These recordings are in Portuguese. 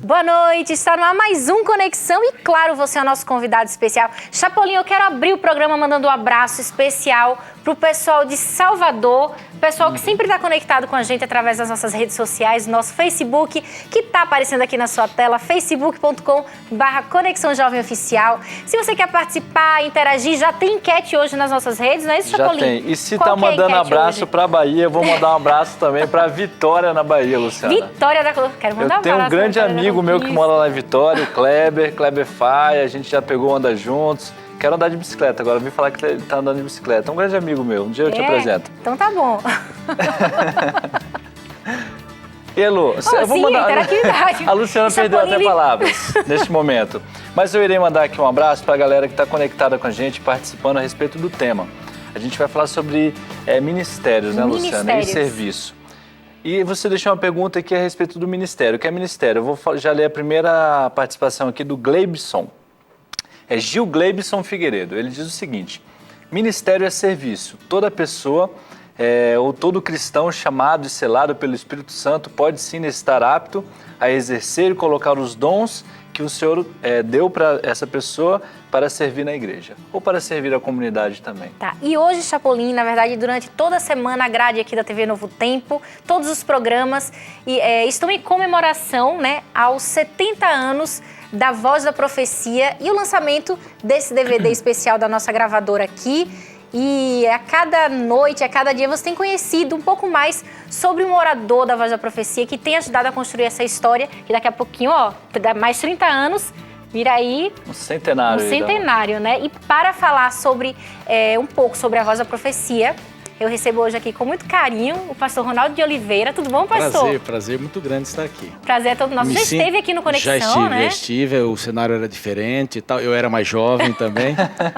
Boa noite, está no ar mais um Conexão e, claro, você é o nosso convidado especial. Chapolin, eu quero abrir o programa mandando um abraço especial para o pessoal de Salvador, pessoal que sempre está conectado com a gente através das nossas redes sociais, nosso Facebook, que está aparecendo aqui na sua tela, facebook.com/Conexão Jovem Oficial. Se você quer participar, interagir, já tem enquete hoje nas nossas redes, não é isso, Chapolin? Já tem. E se tá mandando abraço para a Bahia, eu vou mandar um abraço também para Vitória na Bahia, Luciana. Vitória da... Quero mandar um abraço. Eu tenho um grande amigo meu que mora lá em Vitória, o Kleber Faia, a gente já pegou onda juntos. Quero andar de bicicleta agora, vim falar que ele tá andando de bicicleta. É um grande amigo meu, um dia eu te apresento. Então tá bom. E Lu, eu vou mandar... interatividade. A Luciana perdeu até palavras neste momento. Mas eu irei mandar aqui um abraço para a galera que está conectada com a gente, participando a respeito do tema. A gente vai falar sobre ministérios, né, Luciana? E serviço. E você deixou uma pergunta aqui a respeito do ministério. O que é ministério? Eu vou já ler a primeira participação aqui do Gleibson. É Gil Gleibson Figueiredo. Ele diz o seguinte: ministério é serviço. Toda pessoa ou todo cristão chamado e selado pelo Espírito Santo pode sim estar apto a exercer e colocar os dons que o Senhor deu para essa pessoa para servir na igreja ou para servir a comunidade também. Tá. E hoje, Chapolin, na verdade, durante toda a semana, a grade aqui da TV Novo Tempo, todos os programas estão em comemoração, né, aos 70 anos da Voz da Profecia e o lançamento desse DVD especial da nossa gravadora aqui. E a cada noite, a cada dia, você tem conhecido um pouco mais sobre um orador da Voz da Profecia que tem ajudado a construir essa história. E daqui a pouquinho, mais 30 anos, vira aí... Um centenário. Um centenário, né? E para falar sobre um pouco sobre a Voz da Profecia, eu recebo hoje aqui com muito carinho o pastor Ronaldo de Oliveira. Tudo bom, pastor? Prazer muito grande estar aqui. Prazer é todo nosso. Já esteve aqui no Conexão, né? Já estive, o cenário era diferente e tal. Eu era mais jovem também,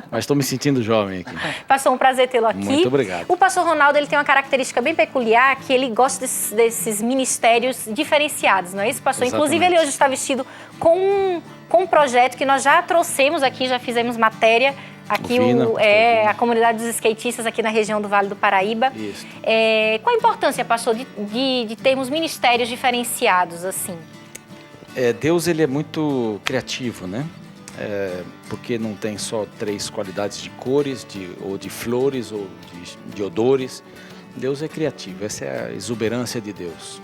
mas estou me sentindo jovem aqui. Pastor, um prazer tê-lo aqui. Muito obrigado. O pastor Ronaldo, ele tem uma característica bem peculiar, que ele gosta desses ministérios diferenciados, não é isso, pastor? Exatamente. Inclusive, ele hoje está vestido com um projeto que nós já trouxemos aqui, já fizemos matéria. Aqui a comunidade dos skatistas aqui na região do Vale do Paraíba. Isso. Qual a importância, pastor, de termos ministérios diferenciados assim? Deus, ele é muito criativo, né? Porque não tem só 3 qualidades de cores, ou de flores, ou de odores. Deus é criativo, essa é a exuberância de Deus.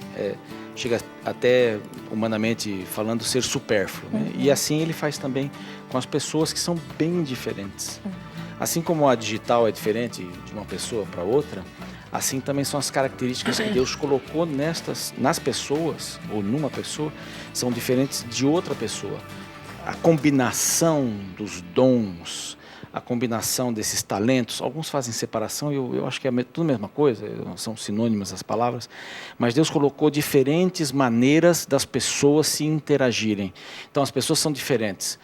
Chega até, humanamente falando, ser supérfluo, né? E assim ele faz também com as pessoas que são bem diferentes. Assim como a digital é diferente de uma pessoa para outra, assim também são as características que Deus colocou nas pessoas, ou numa pessoa, são diferentes de outra pessoa. A combinação dos dons, a combinação desses talentos, alguns fazem separação, eu acho que é tudo a mesma coisa, são sinônimas as palavras, mas Deus colocou diferentes maneiras das pessoas se interagirem. Então as pessoas são diferentes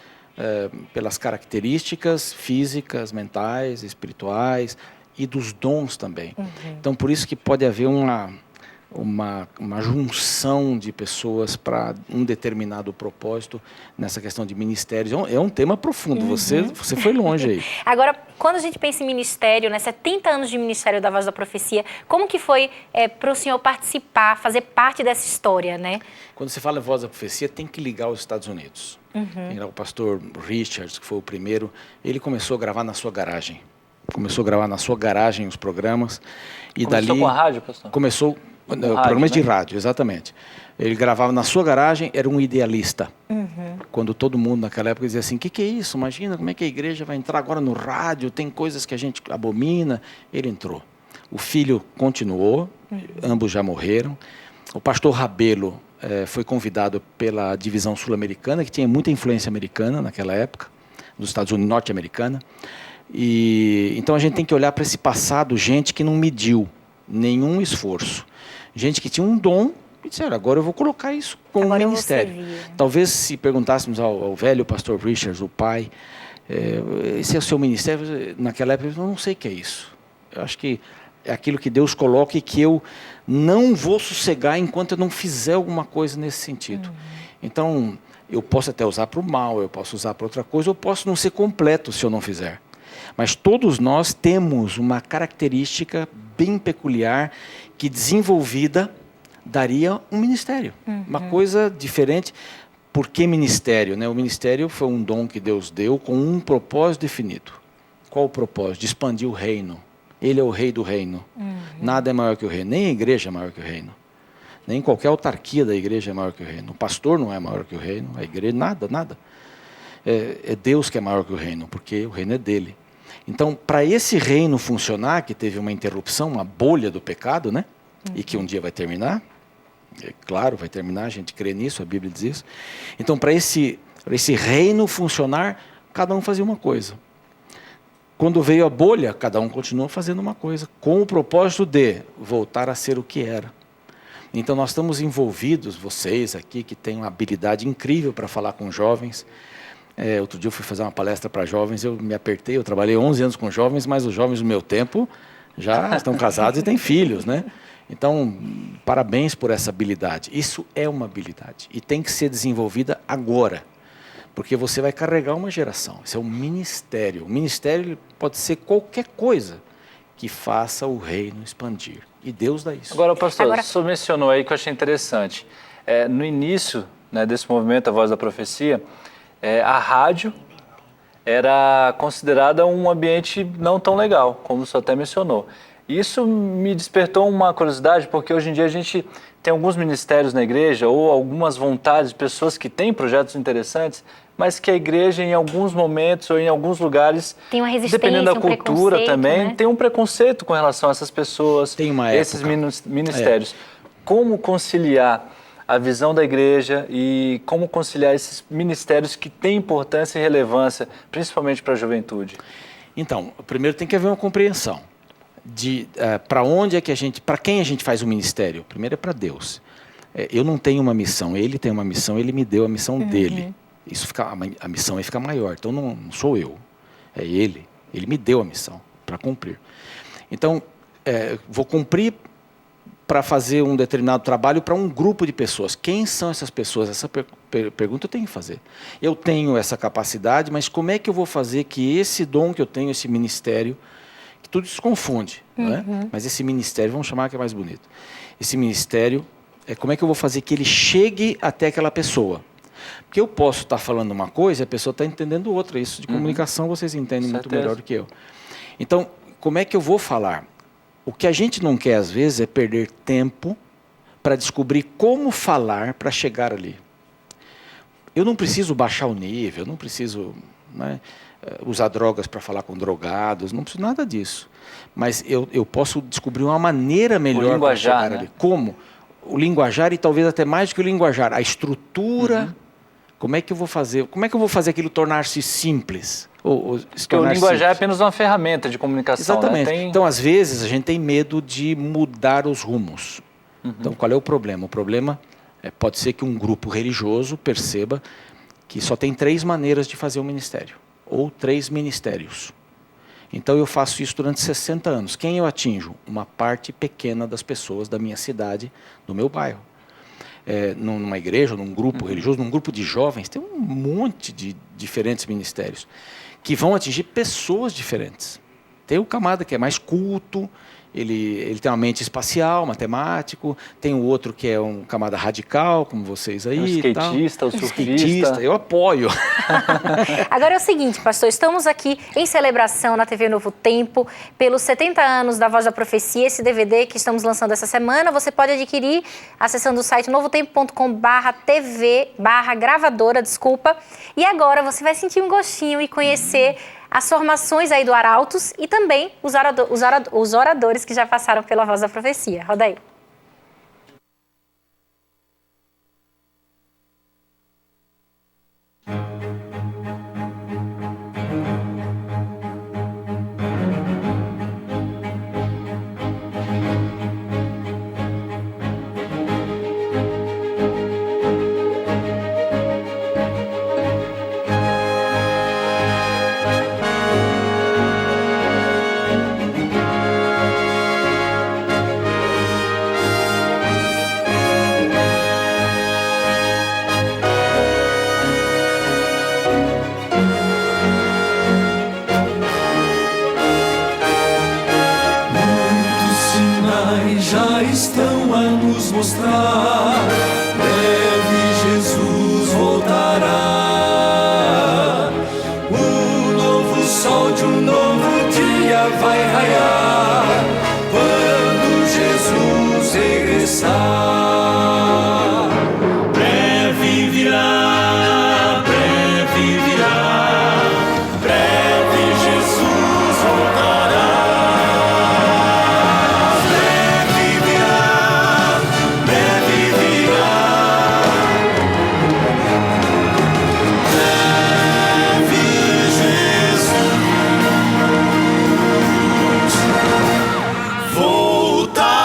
pelas características físicas, mentais, espirituais e dos dons também. Então por isso que pode haver uma junção de pessoas para um determinado propósito nessa questão de ministérios. É um tema profundo, você foi longe aí. Agora, quando a gente pensa em ministério, né, 70 anos de ministério da Voz da Profecia, como que foi para o senhor participar, fazer parte dessa história, né? Quando você fala em Voz da Profecia, tem que ligar os Estados Unidos. Tem lá o pastor Richards, que foi o primeiro, ele começou a gravar na sua garagem. Os programas. E começou com a rádio, pastor? Começou... Programas de rádio, exatamente. Ele gravava na sua garagem, era um idealista. Quando todo mundo naquela época dizia assim, o que é isso? Imagina como é que a igreja vai entrar agora no rádio, tem coisas que a gente abomina. Ele entrou. O filho continuou, ambos já morreram. O pastor Rabelo foi convidado pela divisão sul-americana, que tinha muita influência americana naquela época, dos Estados Unidos, norte-americana. Então a gente tem que olhar para esse passado, gente que não mediu nenhum esforço. Gente que tinha um dom e disseram, agora eu vou colocar isso como um ministério. Talvez se perguntássemos ao velho pastor Richards, o pai, esse é o seu ministério, naquela época, eu não sei o que é isso. Eu acho que é aquilo que Deus coloca e que eu não vou sossegar enquanto eu não fizer alguma coisa nesse sentido. Então, eu posso até usar para o mal, eu posso usar para outra coisa, eu posso não ser completo se eu não fizer. Mas todos nós temos uma característica bem peculiar que, desenvolvida, daria um ministério. Uma coisa diferente. Por que ministério? Né? O ministério foi um dom que Deus deu com um propósito definido. Qual o propósito? De expandir o reino. Ele é o rei do reino. Nada é maior que o reino. Nem a igreja é maior que o reino. Nem qualquer autarquia da igreja é maior que o reino. O pastor não é maior que o reino. A igreja, nada. É Deus que é maior que o reino, porque o reino é dele. Então, para esse reino funcionar, que teve uma interrupção, uma bolha do pecado, né? E que um dia vai terminar, é claro, vai terminar, a gente crê nisso, a Bíblia diz isso. Então, para esse reino funcionar, cada um fazia uma coisa. Quando veio a bolha, cada um continuou fazendo uma coisa, com o propósito de voltar a ser o que era. Então, nós estamos envolvidos, vocês aqui, que têm uma habilidade incrível para falar com jovens. Outro dia eu fui fazer uma palestra para jovens, eu me apertei, eu trabalhei 11 anos com jovens, mas os jovens do meu tempo já estão casados e têm filhos, né? Então, parabéns por essa habilidade. Isso é uma habilidade e tem que ser desenvolvida agora, porque você vai carregar uma geração. Isso é um ministério. O ministério pode ser qualquer coisa que faça o reino expandir. E Deus dá isso. Agora, pastor, o senhor mencionou aí que eu achei interessante. No início, né, desse movimento, a Voz da Profecia, a rádio era considerada um ambiente não tão legal, como o senhor até mencionou. Isso me despertou uma curiosidade, porque hoje em dia a gente tem alguns ministérios na igreja, ou algumas vontades de pessoas que têm projetos interessantes, mas que a igreja, em alguns momentos ou em alguns lugares, tem uma resistência, dependendo da cultura também, né? Tem um preconceito com relação a essas pessoas, tem uma esses ministérios. Como conciliar a visão da igreja e como conciliar esses ministérios que têm importância e relevância, principalmente para a juventude? Então, primeiro tem que haver uma compreensão de para onde é que para quem a gente faz o ministério. Primeiro é para Deus. Eu não tenho uma missão, Ele tem uma missão, Ele me deu a missão dele. Isso a missão aí fica maior. Então não sou eu, é Ele. Ele me deu a missão para cumprir. Então, vou cumprir para fazer um determinado trabalho para um grupo de pessoas. Quem são essas pessoas? Essa pergunta eu tenho que fazer. Eu tenho essa capacidade, mas como é que eu vou fazer que esse dom que eu tenho, esse ministério, que tudo se confunde, não é? Mas esse ministério, vamos chamar que é mais bonito. Esse ministério, como é que eu vou fazer que ele chegue até aquela pessoa? Porque eu posso estar falando uma coisa e a pessoa está entendendo outra. Isso de comunicação vocês entendem muito melhor do que eu. Então, como é que eu vou falar? O que a gente não quer, às vezes, é perder tempo para descobrir como falar para chegar ali. Eu não preciso baixar o nível, eu não preciso, né, usar drogas para falar com drogados, não preciso nada disso. Mas eu posso descobrir uma maneira melhor para chegar ali. Como? O linguajar, e talvez até mais do que o linguajar, a estrutura. Como é que eu vou fazer? Como é que eu vou fazer aquilo tornar-se simples? Porque o linguajar é apenas uma ferramenta de comunicação. Exatamente. Né? Então, às vezes, a gente tem medo de mudar os rumos. Então, qual é o problema? O problema pode ser que um grupo religioso perceba que só tem 3 maneiras de fazer um ministério, ou 3 ministérios. Então, eu faço isso durante 60 anos. Quem eu atinjo? Uma parte pequena das pessoas da minha cidade, do meu bairro. Numa igreja, num grupo religioso, num grupo de jovens, tem um monte de diferentes ministérios que vão atingir pessoas diferentes. Tem o camarada que é mais culto, ele tem uma mente espacial, matemático, tem o outro que é um camarada radical, como vocês aí. O skatista, o surfista. Eu apoio. Agora é o seguinte, pastor, estamos aqui em celebração na TV Novo Tempo, pelos 70 anos da Voz da Profecia, esse DVD que estamos lançando essa semana, você pode adquirir acessando o site novotempo.com/tv/gravadora, e agora você vai sentir um gostinho e conhecer as formações aí do Arautos e também os oradores que já passaram pela Voz da Profecia. Roda aí. estão a nos mostrar. Breve Jesus voltará. Um novo sol de um novo dia vai raiar quando Jesus regressar. Breve virá, breve virá, breve Jesus voltará. Breve virá, breve virá, breve Jesus voltará.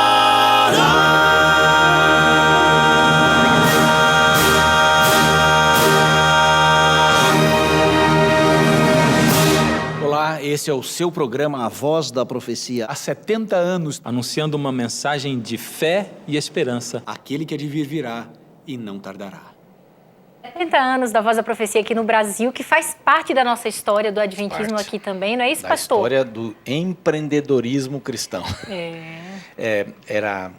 Olá, esse é o seu programa A Voz da Profecia. Há 70 anos, anunciando uma mensagem de fé e esperança. Aquele que há de vir virá e não tardará. 70 anos da Voz da Profecia aqui no Brasil, que faz parte da nossa história do Adventismo aqui também, não é isso, Da pastor? história do empreendedorismo cristão. Era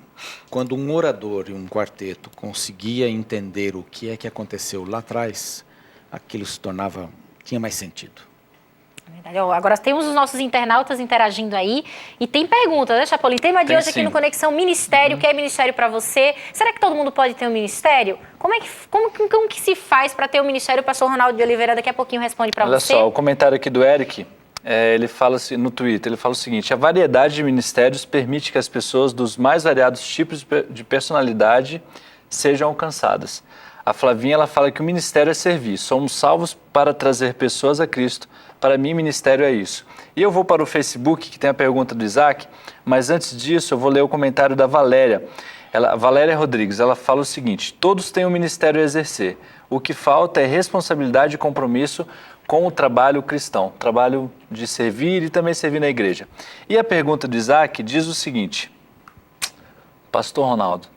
quando um orador e um quarteto conseguia entender o que é que aconteceu lá atrás, aquilo tinha mais sentido. Verdade. Ó, agora temos os nossos internautas interagindo aí e tem perguntas, né, Chapolin? Tema de Tem hoje aqui sim. no Conexão Ministério. O que é ministério para você? Será que todo mundo pode ter um ministério? Como que se faz para ter um ministério? O pastor Ronaldo de Oliveira daqui a pouquinho responde para Olha você. só, o comentário aqui do Eric, ele fala assim, no Twitter, ele fala o seguinte: a variedade de ministérios permite que as pessoas dos mais variados tipos de personalidade sejam alcançadas. A Flavinha, ela fala que o ministério é servir. Somos salvos para trazer pessoas a Cristo. Para mim, ministério é isso. E eu vou para o Facebook, que tem a pergunta do Isaac, mas antes disso eu vou ler o comentário da Valéria. Valéria Rodrigues, ela fala o seguinte: todos têm um ministério a exercer. O que falta é responsabilidade e compromisso com o trabalho cristão, trabalho de servir e também servir na igreja. E a pergunta do Isaac diz o seguinte: Pastor Ronaldo,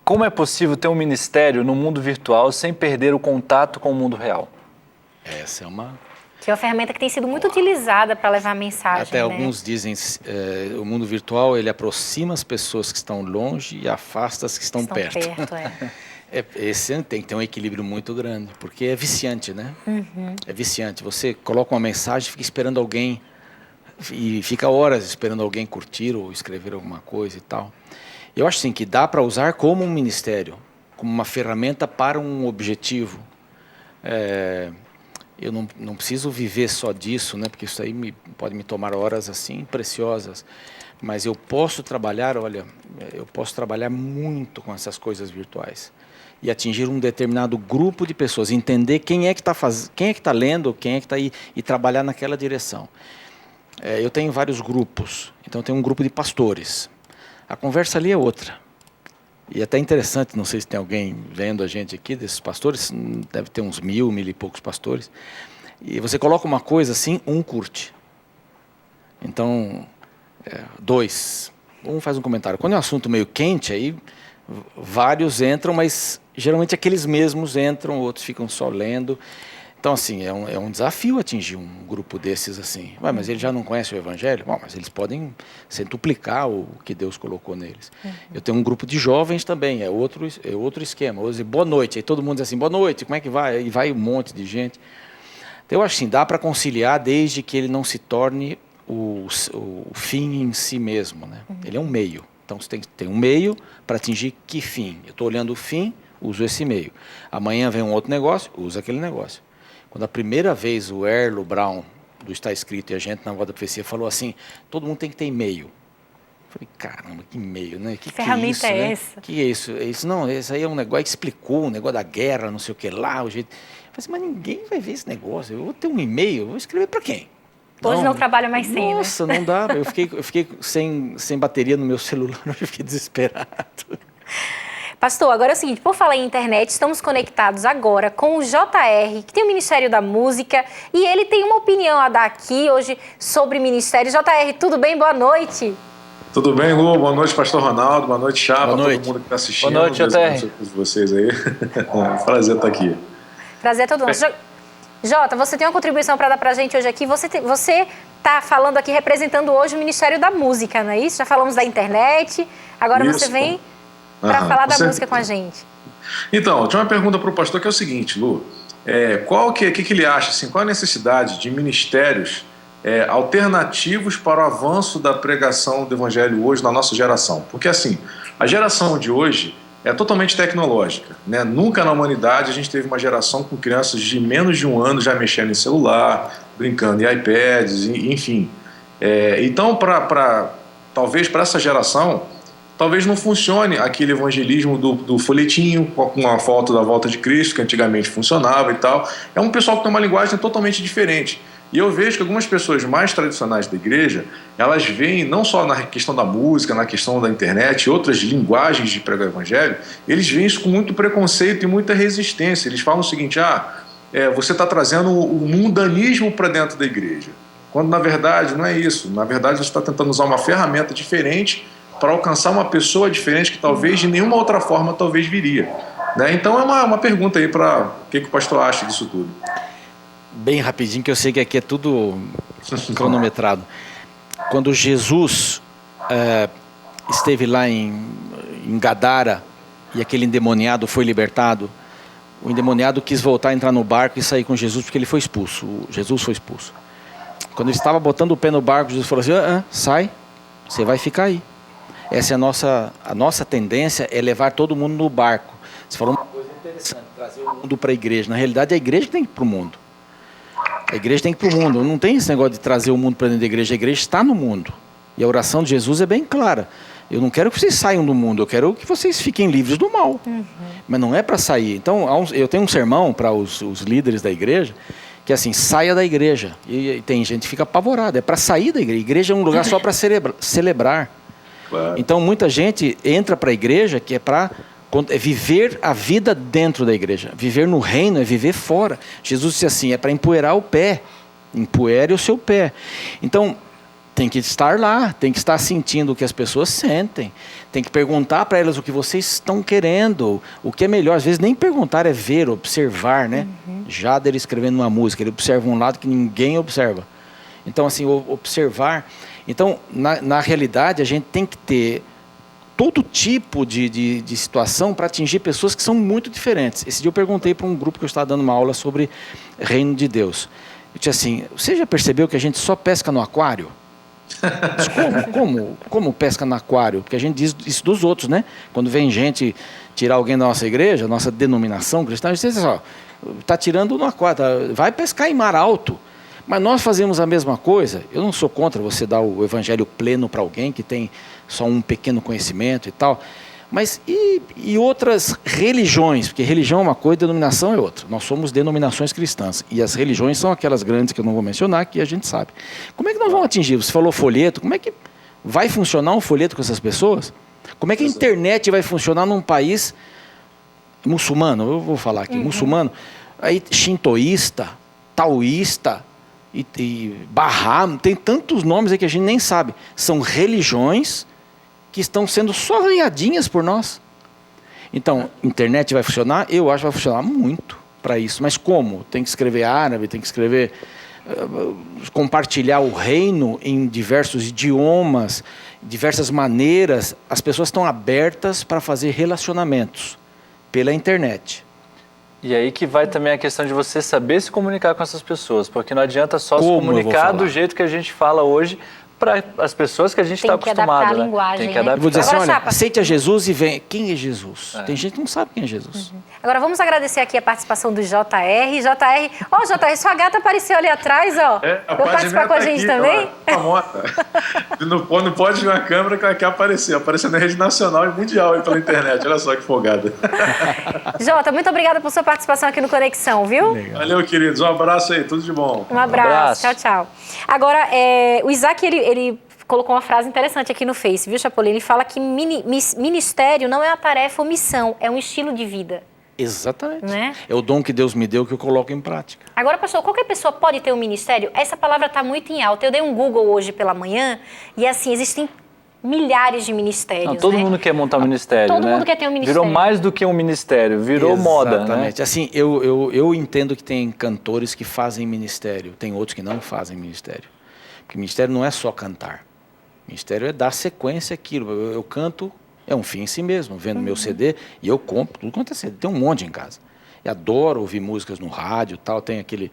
como é possível ter um ministério no mundo virtual sem perder o contato com o mundo real? Essa é uma... Que é uma ferramenta que tem sido muito utilizada para levar a mensagem. Até alguns dizem o mundo virtual ele aproxima as pessoas que estão longe e afasta as que estão perto. Esse tem que ter um equilíbrio muito grande, porque é viciante, né? É viciante. Você coloca uma mensagem, fica esperando alguém e fica horas esperando alguém curtir ou escrever alguma coisa e tal. Eu acho assim que dá para usar como um ministério, como uma ferramenta para um objetivo. Eu não preciso viver só disso, né? Porque isso aí pode me tomar horas assim preciosas. Mas eu posso trabalhar, eu posso trabalhar muito com essas coisas virtuais e atingir um determinado grupo de pessoas, entender quem é que está lendo, quem é que está aí e trabalhar naquela direção. Eu tenho vários grupos, então eu tenho um grupo de pastores. A conversa ali é outra. E é até interessante, não sei se tem alguém vendo a gente aqui, desses pastores, deve ter uns 1.000 e poucos pastores. E você coloca uma coisa assim, um curte. Então, um faz um comentário. Quando é um assunto meio quente, aí vários entram, mas geralmente aqueles mesmos entram, outros ficam só lendo. Então, assim, é um desafio atingir um grupo desses assim. Mas eles já não conhecem o Evangelho? Bom, mas eles podem centuplicar o que Deus colocou neles. Eu tenho um grupo de jovens também, é outro esquema. Eu digo, boa noite, aí todo mundo diz assim, boa noite, como é que vai? Aí vai um monte de gente. Então, eu acho assim, dá para conciliar desde que ele não se torne o fim em si mesmo, né? Ele é um meio. Então, você tem que ter um meio para atingir que fim? Eu estou olhando o fim, uso esse meio. Amanhã vem um outro negócio, uso aquele negócio. Quando a primeira vez o Erlo Brown, do Está Escrito, e a gente na Voz da Profecia, falou assim, todo mundo tem que ter e-mail. Eu falei, caramba, que e-mail, né? Que ferramenta isso, é né? essa? Que é isso? Não, esse aí é um negócio que explicou, um negócio da guerra, não sei o que lá, o jeito... Eu falei assim, mas ninguém vai ver esse negócio, eu vou ter um e-mail, eu vou escrever para quem? Hoje não trabalha mais sem, Nossa, né? não dá. Eu fiquei sem bateria no meu celular, eu fiquei desesperado. Pastor, agora é o seguinte, por falar em internet, estamos conectados agora com o JR, que tem o Ministério da Música, e ele tem uma opinião a dar aqui hoje sobre ministério. JR, tudo bem? Boa noite. Tudo bem, Lu? Boa noite, pastor Ronaldo. Boa noite, Chapa, todo mundo que está assistindo. Boa noite, JR. Vocês aí. Prazer estar aqui. Prazer é todo nosso. Jota, você tem uma contribuição para dar para a gente hoje aqui. Você está falando aqui, representando hoje o Ministério da Música, não é isso? Já falamos da internet, Agora Isso. você vem para falar da música com a gente. Então, eu tinha uma pergunta para o pastor que é o seguinte, Lu. Que ele acha, assim, qual a necessidade de ministérios alternativos para o avanço da pregação do evangelho hoje na nossa geração? Porque, assim, a geração de hoje é totalmente tecnológica, né? Nunca na humanidade a gente teve uma geração com crianças de menos de 1 ano já mexendo em celular, brincando em iPads, enfim. Então, talvez para essa geração, talvez não funcione aquele evangelismo do folhetinho com a foto da volta de Cristo, que antigamente funcionava e tal. É um pessoal que tem uma linguagem totalmente diferente. E eu vejo que algumas pessoas mais tradicionais da igreja, elas veem não só na questão da música, na questão da internet, outras linguagens de pregar o evangelho, eles veem isso com muito preconceito e muita resistência. Eles falam o seguinte, você está trazendo o mundanismo para dentro da igreja. Quando na verdade não é isso. Na verdade você está tentando usar uma ferramenta diferente para alcançar uma pessoa diferente que talvez de nenhuma outra forma talvez viria. Né? Então é uma pergunta aí para o que o pastor acha disso tudo. Bem rapidinho, que eu sei que aqui é tudo cronometrado. Quando Jesus esteve lá em Gadara e aquele endemoniado foi libertado, o endemoniado quis voltar a entrar no barco e sair com Jesus porque ele foi expulso. Jesus foi expulso. Quando ele estava botando o pé no barco, Jesus falou assim, sai, você vai ficar aí. Essa é a nossa tendência, é levar todo mundo no barco. Você falou uma coisa interessante, trazer o mundo para a igreja. Na realidade, a igreja tem que ir para o mundo. A igreja tem que ir para o mundo. Não tem esse negócio de trazer o mundo para dentro da igreja. A igreja está no mundo. E a oração de Jesus é bem clara. Eu não quero que vocês saiam do mundo, eu quero que vocês fiquem livres do mal. Mas não é para sair. Então, eu tenho um sermão para os líderes da igreja, que é assim, saia da igreja. E tem gente que fica apavorada. É para sair da igreja. A igreja é um lugar só para celebrar. Claro. Então, muita gente entra para a igreja que é para viver a vida dentro da igreja. Viver no reino é viver fora. Jesus disse assim, é para empoeirar o pé. Empoeire o seu pé. Então, tem que estar lá, tem que estar sentindo o que as pessoas sentem. Tem que perguntar para elas o que vocês estão querendo. O que é melhor, às vezes nem perguntar, é ver, observar, né? Jader escrevendo uma música, ele observa um lado que ninguém observa. Então, assim, observar. Então, na realidade, a gente tem que ter todo tipo de situação para atingir pessoas que são muito diferentes. Esse dia eu perguntei para um grupo que eu estava dando uma aula sobre reino de Deus. Eu disse assim, você já percebeu que a gente só pesca no aquário? Como pesca no aquário? Porque a gente diz isso dos outros, né? Quando vem gente tirar alguém da nossa igreja, nossa denominação cristã, a gente diz assim, está tirando no aquário, vai pescar em mar alto. Mas nós fazemos a mesma coisa. Eu não sou contra você dar o evangelho pleno para alguém que tem só um pequeno conhecimento e tal. Mas e outras religiões? Porque religião é uma coisa, denominação é outra. Nós somos denominações cristãs. E as religiões são aquelas grandes que eu não vou mencionar, que a gente sabe. Como é que nós vamos atingir? Você falou folheto. Como é que vai funcionar um folheto com essas pessoas? Como é que a internet vai funcionar num país muçulmano? Eu vou falar aqui, muçulmano. Aí, shintoísta, taoísta, e Bahá, tem tantos nomes aí que a gente nem sabe. São religiões que estão sendo só ganhadinhas por nós. Então, internet vai funcionar? Eu acho que vai funcionar muito para isso. Mas como? Tem que escrever árabe, tem que escrever... compartilhar o reino em diversos idiomas, diversas maneiras. As pessoas estão abertas para fazer relacionamentos pela internet. E aí que vai também a questão de você saber se comunicar com essas pessoas, porque não adianta só se comunicar do jeito que a gente fala hoje para as pessoas que a gente está acostumado. Tem que adaptar a linguagem, Tem que adaptar. Eu vou dizer assim, Agora, olha, Chapa, aceite a Jesus e vem. Quem é Jesus? Tem gente que não sabe quem é Jesus. Agora vamos agradecer aqui a participação do JR. JR, sua gata apareceu ali atrás, ó. Vai participar com a gente também? Não pode ver a câmera que ela quer aparecer. Aparecendo na rede nacional e mundial aí pela internet. Olha só que folgada. Jota, muito obrigada por sua participação aqui no Conexão, viu? Legal. Valeu, queridos. Um abraço aí. Tudo de bom. Um abraço. Tchau, tchau. Agora, o Isaac, ele colocou uma frase interessante aqui no Face, viu, Chapolin? Ele fala que ministério não é uma tarefa ou missão, é um estilo de vida. Exatamente. Né? É o dom que Deus me deu que eu coloco em prática. Agora, pastor, qualquer pessoa pode ter um ministério? Essa palavra está muito em alta. Eu dei um Google hoje pela manhã e, assim, existem milhares de ministérios. Não, todo mundo quer montar um ministério, Todo mundo quer ter um ministério. Virou mais do que um ministério, virou moda, né? Exatamente. Assim, eu entendo que tem cantores que fazem ministério, tem outros que não fazem ministério. Porque ministério não é só cantar. Ministério é dar sequência àquilo. Eu canto É um fim em si mesmo, vendo meu CD, e eu compro tudo quanto é CD, tem um monte em casa. E adoro ouvir músicas no rádio e tal, tem aquele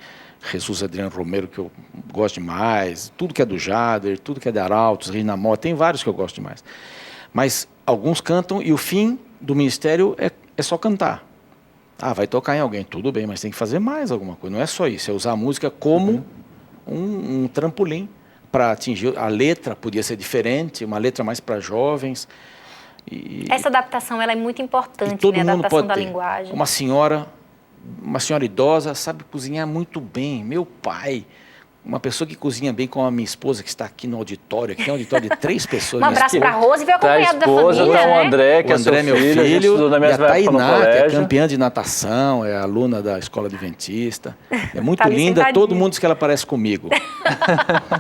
Jesus Adriano Romero que eu gosto demais, tudo que é do Jader, tudo que é de Arautos, Regina Mota, tem vários que eu gosto demais. Mas alguns cantam e o fim do ministério é só cantar. Ah, vai tocar em alguém, tudo bem, mas tem que fazer mais alguma coisa, não é só isso, é usar a música como um trampolim para atingir. A letra podia ser diferente, uma letra mais para jovens. Essa adaptação ela é muito importante, todo né? A mundo adaptação pode da ter. linguagem. Uma senhora idosa sabe cozinhar muito bem. Meu pai, uma pessoa que cozinha bem, como a minha esposa, que está aqui no auditório, que tem um auditório de 3 pessoas. Um abraço para a Rose e veio Tá a acompanhado da esposa, família, tá o né? André, que O é seu André, meu filho, a gente filho, estudou na e a mesma época no Tainá, que é colégio. campeã de natação, é aluna da escola adventista. É muito Tá ali linda, sentadinha. todo mundo diz que ela parece comigo.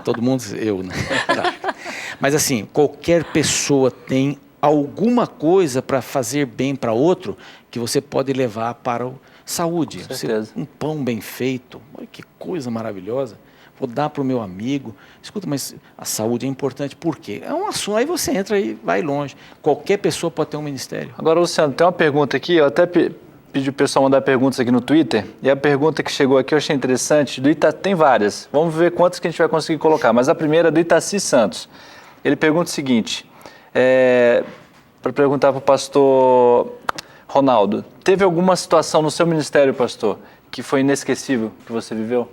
Todo mundo diz, eu, né? Tá. Mas assim, qualquer pessoa tem alguma coisa para fazer bem para outro que você pode levar para o saúde. Com certeza. Um pão bem feito, olha que coisa maravilhosa. Vou dar para o meu amigo. Escuta, mas a saúde é importante. Por quê? É um assunto, aí você entra e vai longe. Qualquer pessoa pode ter um ministério. Agora, Luciano, tem uma pergunta aqui, eu até pedi o pessoal mandar perguntas aqui no Twitter, e a pergunta que chegou aqui eu achei interessante, tem várias, vamos ver quantas que a gente vai conseguir colocar, mas a primeira é do Itaci Santos. Ele pergunta o seguinte, para perguntar para o pastor Ronaldo, teve alguma situação no seu ministério, pastor, que foi inesquecível, que você viveu?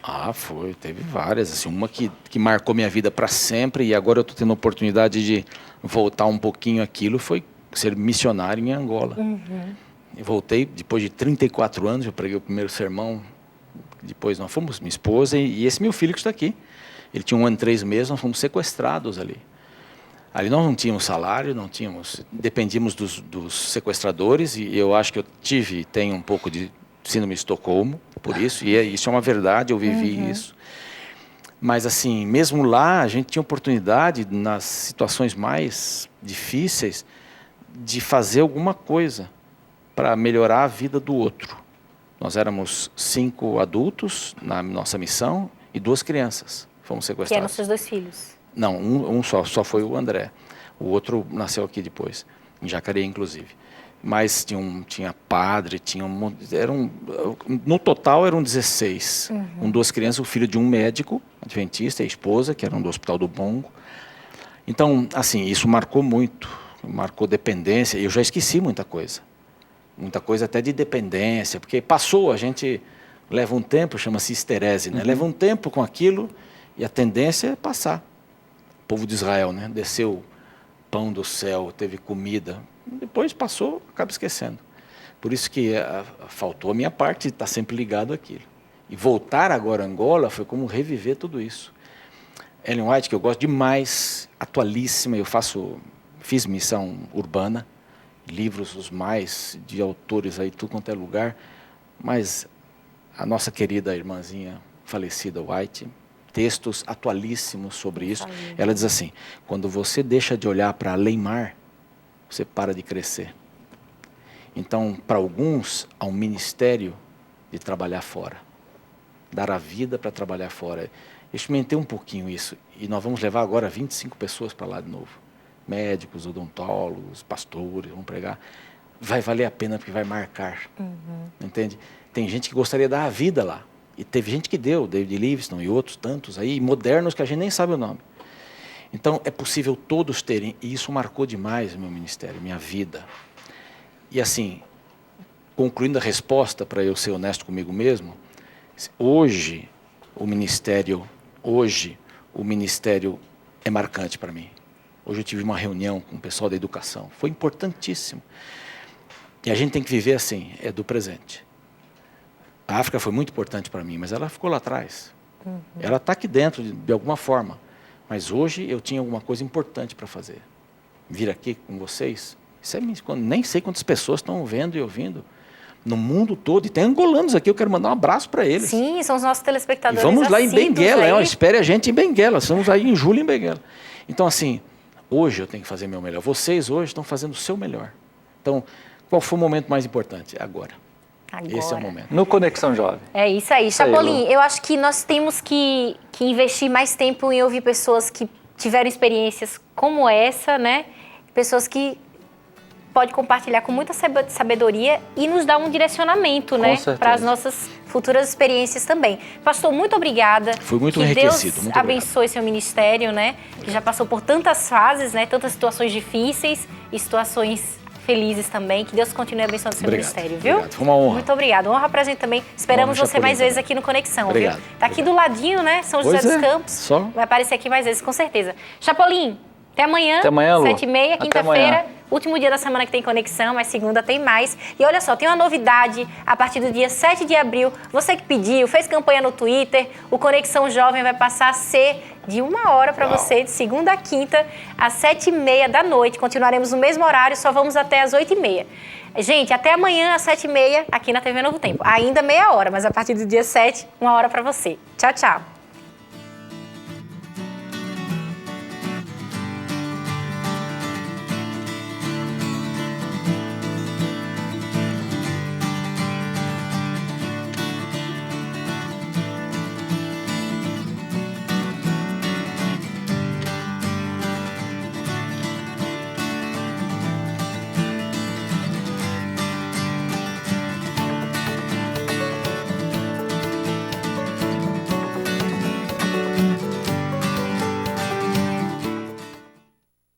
Ah, teve várias, assim, uma que marcou minha vida para sempre, e agora eu estou tendo a oportunidade de voltar um pouquinho aquilo, foi ser missionário em Angola. Eu voltei, depois de 34 anos, eu preguei o primeiro sermão, depois nós fomos, minha esposa e esse meu filho que está aqui. Ele tinha 1 ano e 3 meses, nós fomos sequestrados ali. Ali nós não tínhamos salário, dependíamos dos sequestradores, e eu acho que eu tenho um pouco de síndrome de Estocolmo, por isso, e isso é uma verdade, eu vivi isso. Mas assim, mesmo lá, a gente tinha oportunidade, nas situações mais difíceis, de fazer alguma coisa para melhorar a vida do outro. Nós éramos 5 adultos na nossa missão e 2 crianças. Fomos sequestrados. Que eram seus 2 filhos? Não, um só foi o André. O outro nasceu aqui depois, em Jacareí, inclusive. Mas tinha padre, no total eram 16. Com 2 crianças, o filho de um médico, adventista, e a esposa, que eram do Hospital do Bongo. Então, assim, isso marcou muito, marcou dependência, e eu já esqueci muita coisa até de dependência, porque passou, a gente leva um tempo, chama-se esterese, né? Leva um tempo com aquilo, e a tendência é passar. O povo de Israel, né? Desceu pão do céu, teve comida, depois passou, acaba esquecendo. Por isso que faltou a minha parte, estar sempre ligado àquilo. E voltar agora a Angola foi como reviver tudo isso. Ellen White, que eu gosto demais, atualíssima, fiz missão urbana, livros os mais de autores aí, tudo quanto é lugar, mas a nossa querida irmãzinha falecida White, textos atualíssimos sobre isso, ela diz assim, quando você deixa de olhar para além-mar, você para de crescer. Então, para alguns, há um ministério de trabalhar fora, dar a vida para trabalhar fora. Eu experimentei um pouquinho isso, e nós vamos levar agora 25 pessoas para lá de novo. Médicos, odontólogos, pastores, vão pregar. Vai valer a pena porque vai marcar. Entende? Tem gente que gostaria de dar a vida lá. E teve gente que deu, David Livingstone e outros tantos aí, modernos que a gente nem sabe o nome. Então, é possível todos terem, e isso marcou demais o meu ministério, minha vida. E assim, concluindo a resposta, para eu ser honesto comigo mesmo, hoje o ministério é marcante para mim. Hoje eu tive uma reunião com o pessoal da educação. Foi importantíssimo. E a gente tem que viver assim, é do presente. A África foi muito importante para mim, mas ela ficou lá atrás. Ela está aqui dentro de alguma forma. Mas hoje eu tinha alguma coisa importante para fazer. Vir aqui com vocês, nem sei quantas pessoas estão vendo e ouvindo. No mundo todo. E tem angolanos aqui, eu quero mandar um abraço para eles. Sim, são os nossos telespectadores. E vamos lá em Benguela, espere a gente em Benguela. Estamos aí em julho em Benguela. Então assim, hoje eu tenho que fazer o meu melhor. Vocês hoje estão fazendo o seu melhor. Então, qual foi o momento mais importante? Agora. Esse é o momento. No Conexão Jovem. É isso aí. Chapolin, eu acho que nós temos que investir mais tempo em ouvir pessoas que tiveram experiências como essa, né? Pessoas que pode compartilhar com muita sabedoria e nos dar um direcionamento, né? Para as nossas futuras experiências também. Pastor, muito obrigada. Foi muito que enriquecido. Deus abençoe seu ministério, né? Que já passou por tantas fases, né? Tantas situações difíceis e situações felizes também. Que Deus continue abençoando seu ministério, viu? Obrigado. Foi uma honra. Muito obrigada. Honra pra gente também. Esperamos você mais vezes aqui no Conexão, obrigado. viu? Tá aqui do ladinho, né? São José dos Campos. Só. Vai aparecer aqui mais vezes, com certeza. Chapolin, até amanhã. Até amanhã, Lu. 7h30, quinta-feira. Último dia da semana que tem Conexão, mas segunda tem mais. E olha só, tem uma novidade a partir do dia 7 de abril. Você que pediu, fez campanha no Twitter, o Conexão Jovem vai passar a ser de 1 hora para você, de segunda a quinta, às 7h30 da noite. Continuaremos no mesmo horário, só vamos até às 8h30. Gente, até amanhã às 7h30 aqui na TV Novo Tempo. Ainda meia hora, mas a partir do dia 7, 1 hora para você. Tchau, tchau.